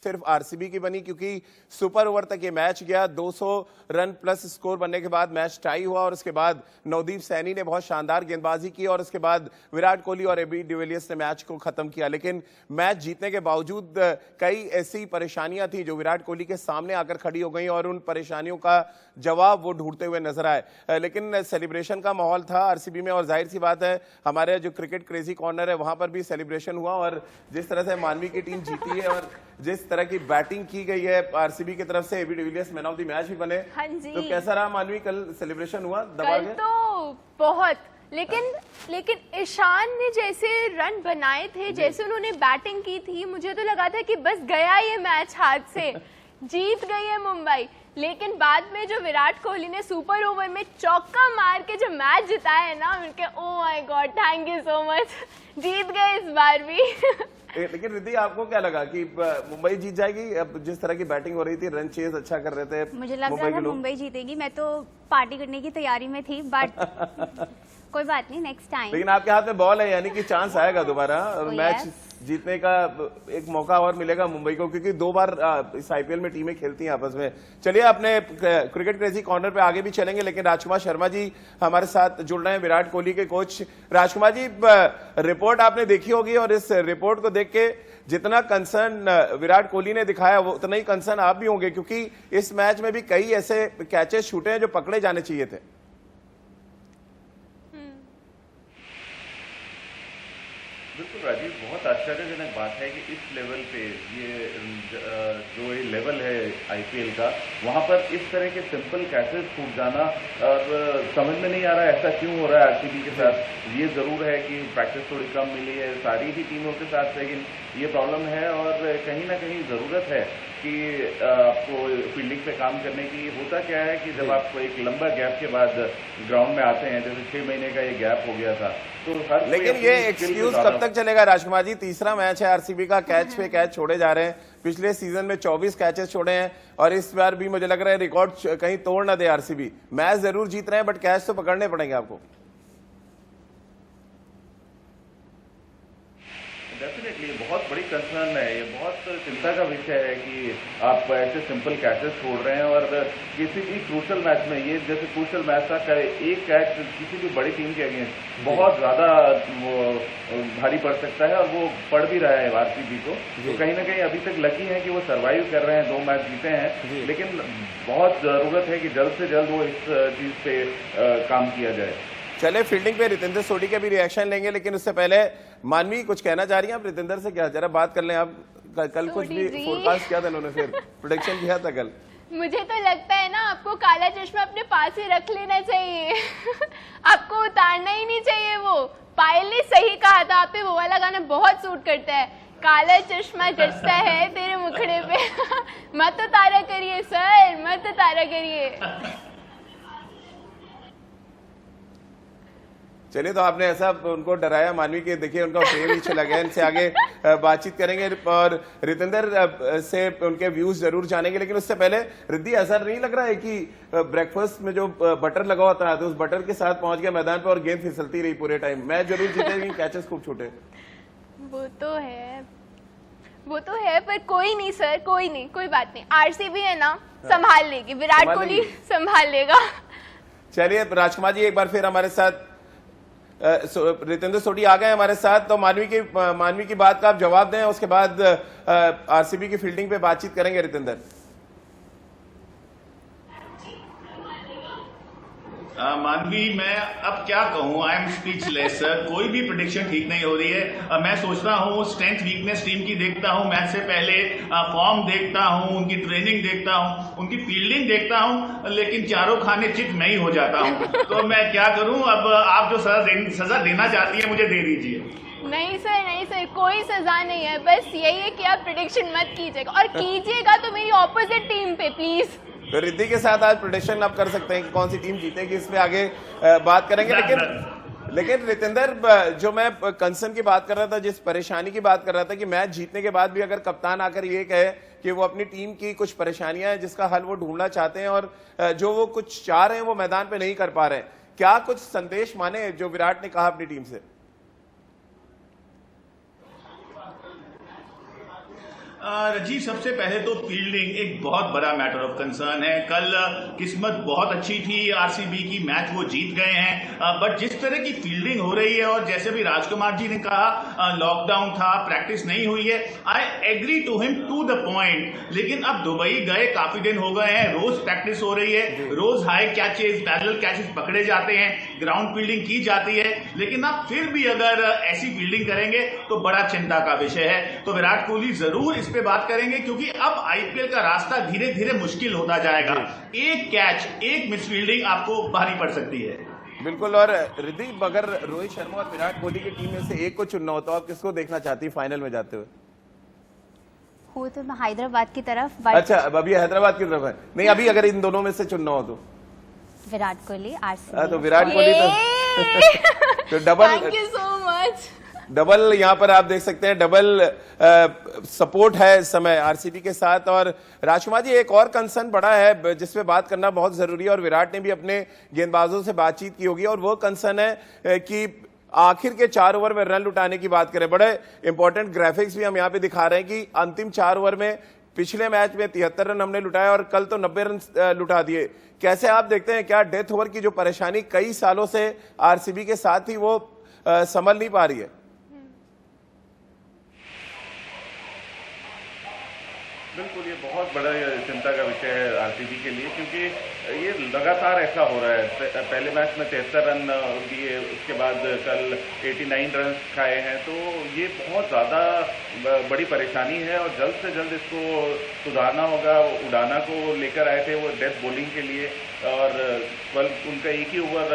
सिर्फ आरसीबी की बनी, क्योंकि सुपर ओवर तक ये मैच गया। 200 रन प्लस स्कोर बनने के बाद मैच टाई हुआ और उसके बाद नवदीप सैनी ने बहुत शानदार गेंदबाजी की और उसके बाद विराट कोहली और एबी डिविलियर्स ने मैच को खत्म किया। लेकिन मैच जीतने के बावजूद कई ऐसी परेशानियां थी जो विराट कोहली के सामने आकर खड़ी हो गई और उन परेशानियों का जवाब वो ढूंढते हुए नजर आए। लेकिन सेलिब्रेशन का माहौल था आरसीबी में और जाहिर सी बात है हमारे जो क्रिकेट क्रेजी कॉर्नर है वहां पर भी सेलिब्रेशन हुआ और जिस तरह से मानवी की टीम जीती है और जिस तरह की बैटिंग की गई है आरसीबी की तरफ से, AB de Villiers man of the match भी बने। हाँ जी। तो कैसा रहा मानवी, कल सेलिब्रेशन हुआ दबा कल के? तो बहुत, लेकिन ईशान ने जैसे रन बनाए थे, जैसे उन्होंने बैटिंग की थी, मुझे तो लगा था कि बस गया ये मैच हाथ से, जीत गई है मुंबई। लेकिन बाद में जो विराट कोहली ने सुपर ओवर में चौका मार के जो मैच जिताया है ना, उनके oh my God, thank you so much, जीत गए इस बार भी। लेकिन रिद्धि, आपको क्या लगा कि मुंबई जीत जाएगी? अब जिस तरह की बैटिंग हो रही थी, रन चेज अच्छा कर रहे थे, मुझे लग रहा था मुंबई जीतेगी। मैं तो पार्टी करने की तैयारी में थी, बट कोई बात नहीं, नेक्स्ट टाइम। लेकिन आपके हाथ में बॉल है, यानी कि चांस आएगा दोबारा और मैच जीतने का एक मौका और मिलेगा मुंबई को, क्योंकि 2 बार इस आईपीएल में टीमें खेलती हैं आपस में। चलिए अपने क्रिकेट क्रेजी कॉर्नर पे आगे भी चलेंगे, लेकिन राजकुमार शर्मा जी हमारे साथ जुड़ रहे हैं, विराट कोहली के कोच। राजकुमार जी, रिपोर्ट आपने देखी होगी और इस रिपोर्ट को देख के जितना कंसर्न विराट कोहली ने दिखाया वो उतना ही कंसर्न आप भी होंगे, क्योंकि इस मैच में भी कई ऐसे कैचेस छूटे हैं जो पकड़े जाने चाहिए थे। बिल्कुल राजीव, बहुत आश्चर्यजनक बात है कि इस लेवल पे जो ये लेवल है आईपीएल का, वहां पर इस तरह के सिंपल कैचेस छूट जाना और समझ में नहीं आ रहा है ऐसा क्यों हो रहा है आरसीबी के साथ। ये जरूर है कि प्रैक्टिस थोड़ी कम मिली है सारी ही टीमों के साथ, लेकिन ये प्रॉब्लम है और कहीं ना कहीं जरूरत है कि आपको फील्डिंग पे काम करने की। होता क्या है कि जब आप एक लंबा गैप के बाद ग्राउंड में आते हैं, जैसे 6 महीने का ये गैप हो गया था, तो हर लेकिन ये एक्सक्यूज कब तक चलेगा राजकुमार जी? तीसरा मैच है आरसीबी का, कैच पे कैच छोड़े जा रहे हैं। पिछले सीजन में 24 कैचेस छोड़े हैं और इस बार भी मुझे लग रहा है रिकॉर्ड कहीं तोड़ ना दे आरसीबी। मैच जरूर जीत रहे हैं बट कैच तो पकड़ने पड़ेंगे आपको। डेफिनेटली बहुत बड़ी कंसर्न है, ये बहुत चिंता का विषय है कि आप ऐसे सिंपल कैचेस छोड़ रहे हैं और किसी भी क्रूशल मैच में, ये जैसे क्रूशल मैच था, एक कैच किसी भी बड़ी टीम के अगेंस्ट बहुत ज्यादा भारी पड़ सकता है और वो पड़ भी रहा है आरसीबी को। तो कहीं ना कहीं अभी तक लकी है कि वो सर्वाइव कर रहे हैं, 2 मैच जीते हैं, लेकिन बहुत जरूरत है कि जल्द से जल्द वो इस चीज पे काम किया जाए। चले फील्डिंग पे रितेंद्र सोडी के भी रिएक्शन लेंगे, लेकिन उससे पहले मानवी कुछ कहना चाह रही हैं आप रितेंद्र से? क्या जरा बात कर लें आप। कल कुछ भी फोरकास्ट किया था उन्होंने, फिर प्रेडिक्शन किया था कल। मुझे तो लगता है ना आपको काला चश्मा अपने पास ही रख लेना चाहिए। आपको उतारना ही नहीं चाहिए। वो पायल ने सही कहा था, आप पे वो वाला गाना बहुत सूट करता है, काला चश्मा जचता है तेरे मुखड़े पे। मत उतारा करिए सर, मत उतारा करिए। चलिए, तो आपने ऐसा उनको डराया मानवी के, देखिए उनका फेम ही चला गया। इनसे आगे बातचीत करेंगे और रितेंद्र से उनके व्यूज जरूर जानेंगे, लेकिन उससे पहले रिद्धि, ऐसा नहीं लग रहा है कि ब्रेकफास्ट में जो बटर लगा होता है तो उस बटर के साथ पहुंच गया मैदान पर और गेंद फिसलती रही पूरे टाइम? मैच जरूर जीते, कैचेस खूब छूटे। वो तो है पर कोई नहीं सर, कोई नहीं, कोई बात नहीं, आरसीबी है ना, संभाल लेगी, विराट कोहली संभाल लेगा। चलिए राजकुमार जी, एक बार फिर हमारे साथ रितेंद्र सोडी आ गए हमारे साथ, तो मानवी की बात का आप जवाब दें, उसके बाद आरसीबी की फील्डिंग पे बातचीत करेंगे। रितेंद्र, मानवी, मैं अब क्या कहूँ, आई एम स्पीचलेस। कोई भी प्रेडिक्शन ठीक नहीं हो रही है। मैं सोच रहा हूँ, स्ट्रेंथ वीकनेस टीम की देखता हूँ मैच से पहले, फॉर्म देखता हूँ, उनकी ट्रेनिंग देखता हूँ, उनकी फील्डिंग देखता हूँ, लेकिन चारों खाने चित नहीं हो जाता हूँ। तो मैं क्या करूँ? अब आप जो सजा देना चाहती है मुझे दे दीजिए। नहीं सर, कोई सजा नहीं है, बस यही है कि आप प्रेडिक्शन मत कीजिएगा, और कीजिएगा तो मेरी ऑपोजिट टीम पे प्लीज। तो रिद्धि के साथ आज प्रेडिक्शन आप कर सकते हैं कि कौन सी टीम जीतेगी, इस पे आगे बात करेंगे। लेकिन रितेंद्र, जो मैं कंसर्न की बात कर रहा था, जिस परेशानी की बात कर रहा था कि मैच जीतने के बाद भी अगर कप्तान आकर ये कहे कि वो अपनी टीम की कुछ परेशानियां हैं जिसका हल वो ढूंढना चाहते हैं और जो वो कुछ चाह रहे हैं वो मैदान पे नहीं कर पा रहे हैं, क्या कुछ संदेश माने जो विराट ने कहा अपनी टीम से? रजीव, सबसे पहले तो फील्डिंग एक बहुत बड़ा मैटर ऑफ कंसर्न है। कल किस्मत बहुत अच्छी थी आरसीबी की, मैच वो जीत गए हैं, बट जिस तरह की फील्डिंग हो रही है और जैसे भी राजकुमार जी ने कहा लॉकडाउन था, प्रैक्टिस नहीं हुई है, I agree to him to the point. लेकिन अब दुबई गए काफी दिन हो गए हैं, रोज प्रैक्टिस हो रही है, रोज हाई कैचेस, पैरेलल कैचेस पकड़े जाते हैं, ग्राउंड फील्डिंग की जाती है, लेकिन अब फिर भी अगर ऐसी फील्डिंग करेंगे तो बड़ा चिंता का विषय है। तो विराट कोहली जरूर इस पे बात करेंगे, क्योंकि अब आईपीएल का रास्ता धीरे धीरे मुश्किल होता जाएगा। एक कैच, एक मिसफील्डिंग आपको भारी पड़ सकती है। बिल्कुल। और रिद्धि, अगर रोहित शर्मा और विराट कोहली की टीम में से एक को चुनना हो तो आप किसको देखना चाहती है फाइनल में जाते हुए? हो तो मैं हैदराबाद की तरफ, अच्छा, अब अभी हैदराबाद की तरफ है। नहीं, अभी अगर इन दोनों में से चुनना हो तो विराट कोहली, आरसीबी। तो विराट कोहली तो double, thank you so much. Double यहाँ पर आप देख सकते हैं, डबल सपोर्ट है इस समय आरसीबी के साथ। और राजकुमार जी, एक और कंसर्न बड़ा है जिसपे बात करना बहुत जरूरी है, और विराट ने भी अपने गेंदबाजों से बातचीत की होगी, और वो कंसर्न है कि आखिर के 4 ओवर में रन लुटाने की बात करें। बड़े इंपॉर्टेंट ग्राफिक्स भी हम यहाँ पे दिखा रहे हैं कि अंतिम 4 ओवर में पिछले मैच में 73 रन हमने लुटाए और कल तो 90 रन लुटा दिए। कैसे आप देखते हैं, क्या डेथ ओवर की जो परेशानी कई सालों से आरसीबी के साथ ही वो संभल नहीं पा रही है? बिल्कुल, ये बहुत बड़ा चिंता का विषय है आरसीबी के लिए, क्योंकि ये लगातार ऐसा हो रहा है। पहले मैच में 73 रन दिए, उसके बाद कल 89 रन खाए हैं, तो ये बहुत ज़्यादा बड़ी परेशानी है और जल्द से जल्द इसको सुधारना होगा। उड़ाना को लेकर आए थे वो डेथ बॉलिंग के लिए, और कल उनका एक ही ओवर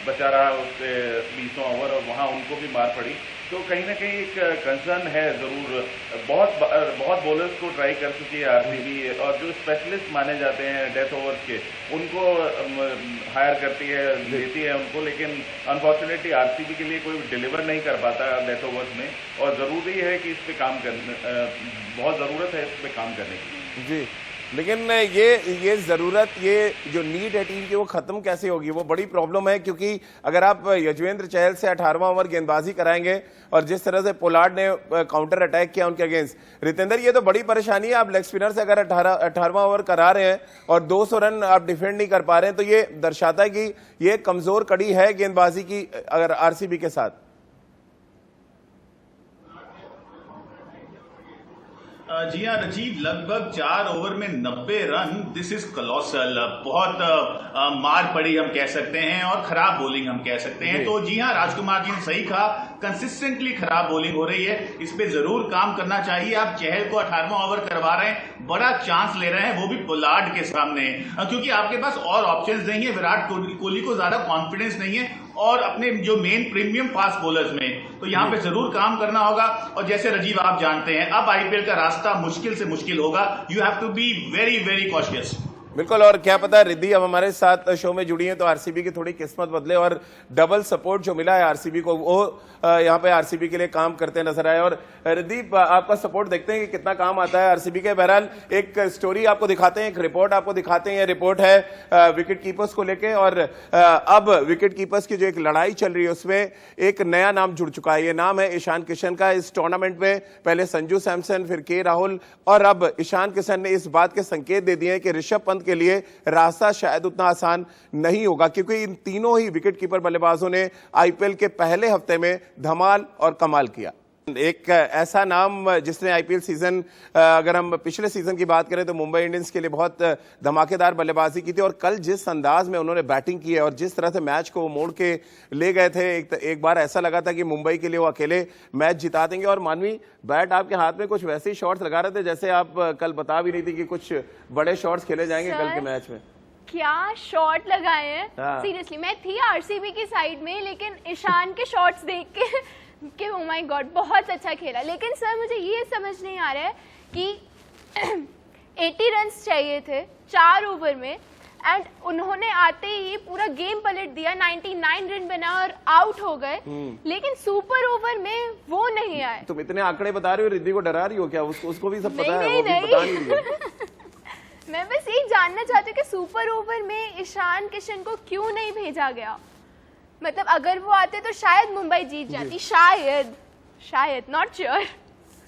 बचा रहा उससे 20वां ओवर, और वहाँ उनको भी मार पड़ी। तो कहीं ना कहीं एक कंसर्न है ज़रूर। बहुत बॉलर्स को ट्राई कर चुकी है आरसीबी, और जो स्पेशलिस्ट माने जाते हैं डेथ ओवर्स के, उनको हायर करती है, लेती है उनको, लेकिन अनफॉर्चुनेटली आरसीबी के लिए कोई डिलीवर नहीं कर पाता डेथ ओवर्स में, और ज़रूरी है कि इस पे काम करने, बहुत ज़रूरत है इस पे काम करने की। जी, लेकिन ये जरूरत, ये जो नीड है टीम की, वो खत्म कैसे होगी? वो बड़ी प्रॉब्लम है, क्योंकि अगर आप यजुवेंद्र चहल से 18वां ओवर गेंदबाजी कराएंगे और जिस तरह से पोलार्ड ने काउंटर अटैक किया उनके अगेंस्ट, रितेंद्र, ये तो बड़ी परेशानी है। आप लेग स्पिनर से अगर 18वां ओवर करा रहे हैं और 200 रन आप डिफेंड नहीं कर पा रहे हैं, तो ये दर्शाता है कि ये कमजोर कड़ी है गेंदबाजी की अगर आरसीबी के साथ। जी हाँ राजीव, लगभग 4 ओवर में 90 रन, दिस इज कॉलोसल। बहुत मार पड़ी हम कह सकते हैं, और खराब बॉलिंग हम कह सकते हैं। तो जी हाँ, राजकुमार जी ने सही कहा, कंसिस्टेंटली खराब बॉलिंग हो रही है, इस पे जरूर काम करना चाहिए। आप चहल को 18वां ओवर करवा रहे हैं, बड़ा चांस ले रहे हैं, वो भी पोलार्ड के सामने, क्योंकि आपके पास और ऑप्शंस नहीं है। विराट कोहली को ज्यादा कॉन्फिडेंस नहीं है, और अपने जो मेन प्रीमियम फास्ट बॉलर्स में, तो यहाँ पे जरूर काम करना होगा। और जैसे राजीव आप जानते हैं, अब आईपीएल का रास्ता मुश्किल से मुश्किल होगा। You have to be very very cautious. बिल्कुल। और क्या पता रिद्धि अब हमारे साथ शो में जुड़ी है तो आरसीबी की थोड़ी किस्मत बदले, और डबल सपोर्ट जो मिला है आरसीबी को, वो यहाँ पे आरसीबी के लिए काम करते नजर आए। और रिद्धि, आपका सपोर्ट देखते हैं कि कितना काम आता है आरसीबी के। बहरहाल एक स्टोरी आपको दिखाते हैं, एक रिपोर्ट आपको दिखाते हैं। ये रिपोर्ट है विकेट कीपर्स को लेके, और अब विकेट कीपर्स की जो एक लड़ाई चल रही है उसमें एक नया नाम जुड़ चुका है। ये नाम है ईशान किशन का। इस टूर्नामेंट में पहले संजू सैमसन, फिर के राहुल, और अब ईशान किशन ने इस बात के संकेत दे दिए हैं कि ऋषभ पंत के लिए रास्ता शायद उतना आसान नहीं होगा, क्योंकि इन तीनों ही विकेटकीपर बल्लेबाजों ने आईपीएल के पहले हफ्ते में धमाल और कमाल किया। एक ऐसा नाम जिसने आईपीएल सीजन, अगर हम पिछले सीजन की बात करें तो मुंबई इंडियंस के लिए बहुत धमाकेदार बल्लेबाजी की थी, और कल जिस अंदाज में उन्होंने बैटिंग की है और जिस तरह से मैच को मोड़ के ले गए थे, एक बार ऐसा लगा था कि मुंबई के लिए वो अकेले मैच जिता देंगे। और मानवी, बैट आपके हाथ में कुछ वैसे ही शॉट्स लगा रहे थे जैसे आप कल बता भी नहीं थी कि कुछ बड़े शॉट्स खेले जाएंगे कल के मैच में। क्या शॉट लगाए हैं हाँ। सीरियसली। मैं थी आरसीबी की साइड में, लेकिन ईशान के शॉट्स देख के ओह माय गॉड, बहुत अच्छा खेला। लेकिन सर, मुझे ये समझ नहीं आ रहा है कि 80 रन्स चाहिए थे 4 ओवर में, एंड उन्होंने आते ही पूरा गेम पलट दिया, 99 रन बना और आउट हो गए। लेकिन सुपर ओवर में वो नहीं आए। तुम इतने आंकड़े बता रही हो, रिद्धि को डरा रही हो क्या? उसको भी सब पता है, नहीं, वो भी बता नहीं रही है। मैं बस ये जानना चाहती हूँ कि सुपर ओवर में ईशान किशन को क्यों नहीं भेजा गया। मतलब अगर वो आते तो शायद मुंबई जीत जाती, शायद, नॉट श्योर।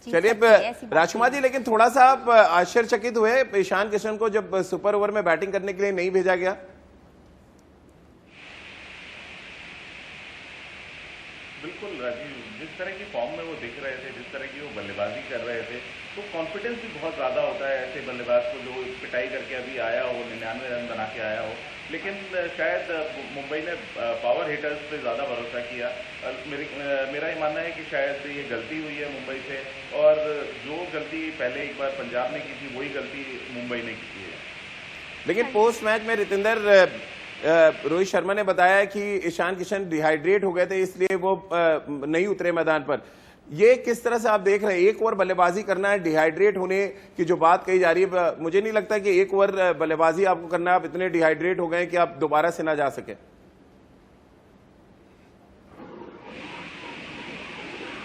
जीत चलिए सकती है, ऐसी बात राजकुमार जी, लेकिन थोड़ा सा आप आश्चर्यचकित हुए ईशान किशन को जब सुपर ओवर में बैटिंग करने के लिए नहीं भेजा गया? बिल्कुल राजीव, जिस तरह की फॉर्म में वो दिख रहे थे, जिस तरह की वो बल्लेबाजी कर रहे थे, तो कॉन्फिडेंस भी बहुत ज़्यादा होता है ऐसे बल्लेबाज को जो पिटाई करके अभी आया हो, 99 रन बना के आया हो। लेकिन शायद मुंबई ने पावर हिटर्स पे ज़्यादा भरोसा किया। मेरा ये मानना है कि शायद ये गलती हुई है मुंबई से, और जो गलती पहले एक बार पंजाब ने की थी वही गलती मुंबई ने की है। लेकिन पोस्ट मैच में रितेंद्र रोहित शर्मा ने बताया कि ईशान किशन डिहाइड्रेट हो गए थे, इसलिए वो नहीं उतरे मैदान पर। ये किस तरह से आप देख रहे हैं? एक ओवर बल्लेबाजी करना है, डिहाइड्रेट होने की जो बात कही जा रही है, मुझे नहीं लगता कि एक ओवर बल्लेबाजी आपको करना है, आप इतने डिहाइड्रेट हो गए कि आप दोबारा से ना जा सके।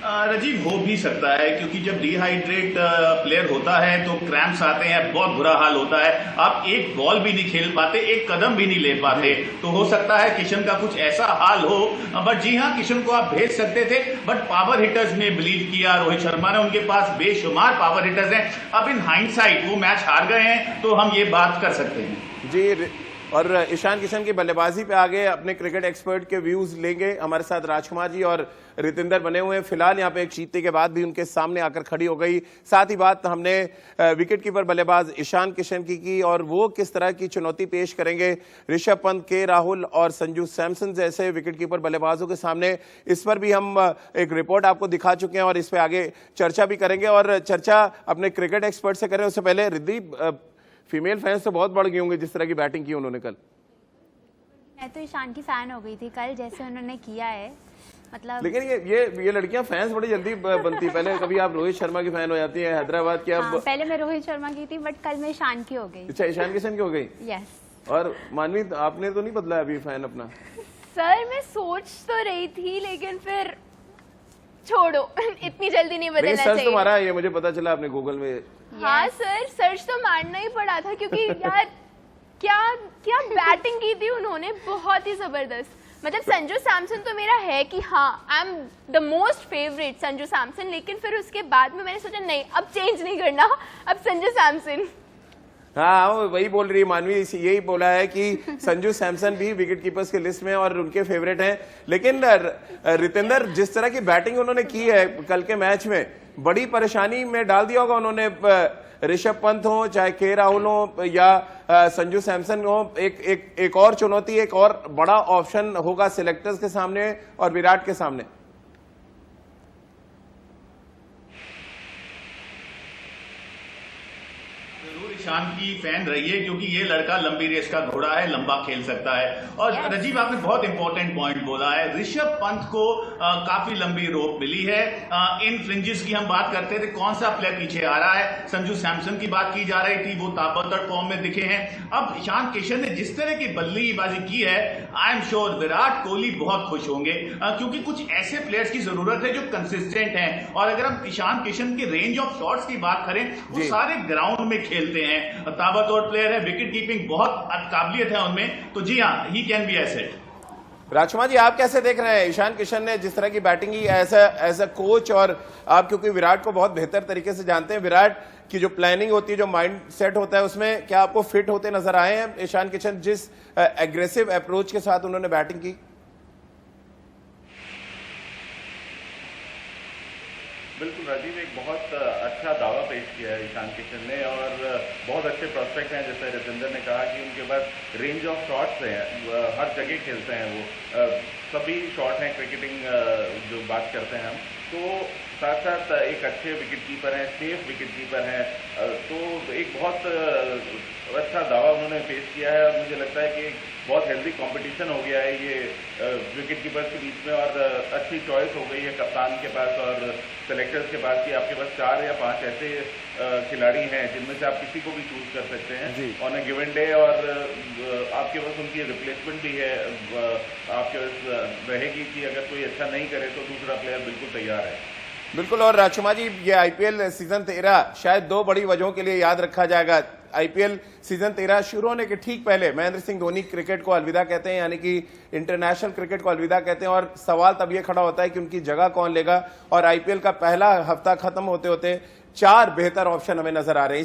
राजीव, हो भी सकता है, क्योंकि जब डिहाइड्रेट प्लेयर होता है तो क्रैम्प्स आते हैं, बहुत बुरा हाल होता है। आप एक बॉल भी नहीं खेल पाते, एक कदम भी नहीं ले पाते। तो हो सकता है किशन का कुछ ऐसा हाल हो। बट जी हाँ, किशन को आप भेज सकते थे, बट पावर हिटर्स ने बिलीव किया, रोहित शर्मा ने। उनके पास बेशुमार पावर हिटर्स हैं। अब इन हाइंडसाइट वो मैच हार गए हैं, तो हम ये बात कर सकते हैं जी। और ईशान किशन की बल्लेबाजी पे आगे अपने क्रिकेट एक्सपर्ट के व्यूज लेंगे। हमारे साथ राजकुमार जी और रितेंद्र बने हुए हैं। फिलहाल यहाँ पे एक जीतने के बाद भी उनके सामने आकर खड़ी हो गई। साथ ही बात हमने विकेट कीपर बल्लेबाज ईशान किशन की और वो किस तरह की चुनौती पेश करेंगे ऋषभ पंत, के राहुल और संजू सैमसन जैसे विकेट कीपर बल्लेबाजों के सामने। इस पर भी हम एक रिपोर्ट आपको दिखा चुके हैं और इस पर आगे चर्चा भी करेंगे, और चर्चा अपने क्रिकेट एक्सपर्ट से करें उससे पहले रिद्धि, फीमेल फैंस तो बहुत बढ़ गए होंगे जिस तरह की बैटिंग की उन्होंने कल। मैं तो ईशान की फैन हो गई थी कल, जैसे उन्होंने किया है, मतलब। लेकिन ये लड़कियां फैंस बड़ी जल्दी बनती। पहले कभी आप रोहित शर्मा की फैन हो जाती है हैदराबाद की, अब हाँ, पहले मैं रोहित शर्मा की थी, बट कल मैं ईशान की हो गई। अच्छा, ईशान किशन की हो गई। यस। और मानवी, आपने तो नहीं बदला अभी फैन अपना? सर मैं सोच तो रही थी, लेकिन फिर छोड़ो, इतनी जल्दी नहीं बदलना चाहिए। सर्च तो मारा, ये मुझे पता चला आपने गूगल में। हाँ सर, सर्च तो मारना ही पड़ा था, क्योंकि यार क्या क्या बैटिंग की थी उन्होंने, बहुत ही जबरदस्त। मतलब संजू सैमसन तो मेरा है कि हाँ, I am the most favourite Sanju Samson, लेकिन फिर उसके बाद में मैंने सोचा नहीं, अब चेंज नहीं करना, अब संजू सैमसन। हाँ, वही बोल रही है मानवी, यही बोला है कि संजू सैमसन भी विकेट कीपर्स के लिस्ट में और उनके फेवरेट हैं। लेकिन रितेंद्र, जिस तरह की बैटिंग उन्होंने की है कल के मैच में, बड़ी परेशानी में डाल दिया होगा उन्होंने। ऋषभ पंत हो, चाहे के राहुल हो या संजू सैमसन हो, एक और चुनौती, एक और बड़ा ऑप्शन होगा सिलेक्टर्स के सामने और विराट के सामने। ईशान की फैन रहिए, क्योंकि ये लड़का लंबी रेस का घोड़ा है, लंबा खेल सकता है। और राजीव, आपने बहुत इंपॉर्टेंट पॉइंट बोला है। ऋषभ पंत को काफी लंबी रोप मिली है। इन फ्रिंजेस की हम बात करते थे, कौन सा प्लेयर पीछे आ रहा है। संजू सैमसन की बात की जा रही थी, वो ताबड़तोड़ फॉर्म में दिखे हैं। अब ईशान किशन ने जिस तरह की बल्लेबाजी की है, I am sure Virat Kohli बहुत खुश होंगे, क्योंकि कुछ ऐसे प्लेयर्स की जरूरत है जो कंसिस्टेंट हैं। और अगर हम ईशान किशन के रेंज ऑफ शॉट्स की बात करें, वो सारे ग्राउंड में खेलते हैं, ताबड़तोड़ प्लेयर है, विकेट कीपिंग बहुत काबिलियत है उनमें। तो जी हाँ, he can be asset. Rajkumar ji, आप कैसे देख रहे हैं ईशान किशन ने जिस तरह की बैटिंग की एज अ कोच, और आप क्योंकि विराट को बहुत बेहतर तरीके से जानते हैं, विराट की जो प्लानिंग होती है, जो माइंड सेट होता है, उसमें क्या आपको फिट होते नजर आए हैं ईशान किशन जिस एग्रेसिव अप्रोच के साथ उन्होंने बैटिंग की? बिल्कुल राजीव, एक बहुत अच्छा दावा पेश किया है ईशान किशन ने, और बहुत अच्छे प्रोस्पेक्ट हैं। जैसे रितेंद्र ने कहा कि उनके पास रेंज ऑफ शॉट्स हैं, हर जगह खेलते हैं वो, सभी शॉट हैं क्रिकेटिंग जो बात करते हैं हम। तो साथ साथ एक अच्छे विकेट कीपर हैं, सेफ विकेट कीपर हैं, तो एक बहुत अच्छा दावा उन्होंने पेश किया है। और मुझे लगता है कि बहुत हेल्दी कंपटीशन हो गया है ये विकेट कीपर्स के बीच में, और अच्छी चॉइस हो गई है कप्तान के पास और सेलेक्टर्स के पास कि आपके पास 4 या 5 ऐसे खिलाड़ी हैं जिनमें से आप किसी को भी चूज कर सकते हैं ऑन अ गिवन डे, और आपके पास उनकी रिप्लेसमेंट भी है, आपके पास रहेगी कि अगर कोई अच्छा नहीं करे तो दूसरा प्लेयर बिल्कुल तैयार है। बिल्कुल। और राजकुमार जी, ये आईपीएल सीजन 13 शायद दो बड़ी वजहों के लिए याद रखा जाएगा। आईपीएल सीजन 13 शुरू होने के ठीक पहले महेंद्र सिंह धोनी क्रिकेट को अलविदा कहते हैं, यानी कि इंटरनेशनल क्रिकेट को अलविदा कहते हैं। और सवाल तब ये खड़ा होता है कि उनकी जगह कौन लेगा। और आईपीएल का पहला हफ्ता खत्म होते होते 4 बेहतर ऑप्शन हमें नजर आ रहे हैं।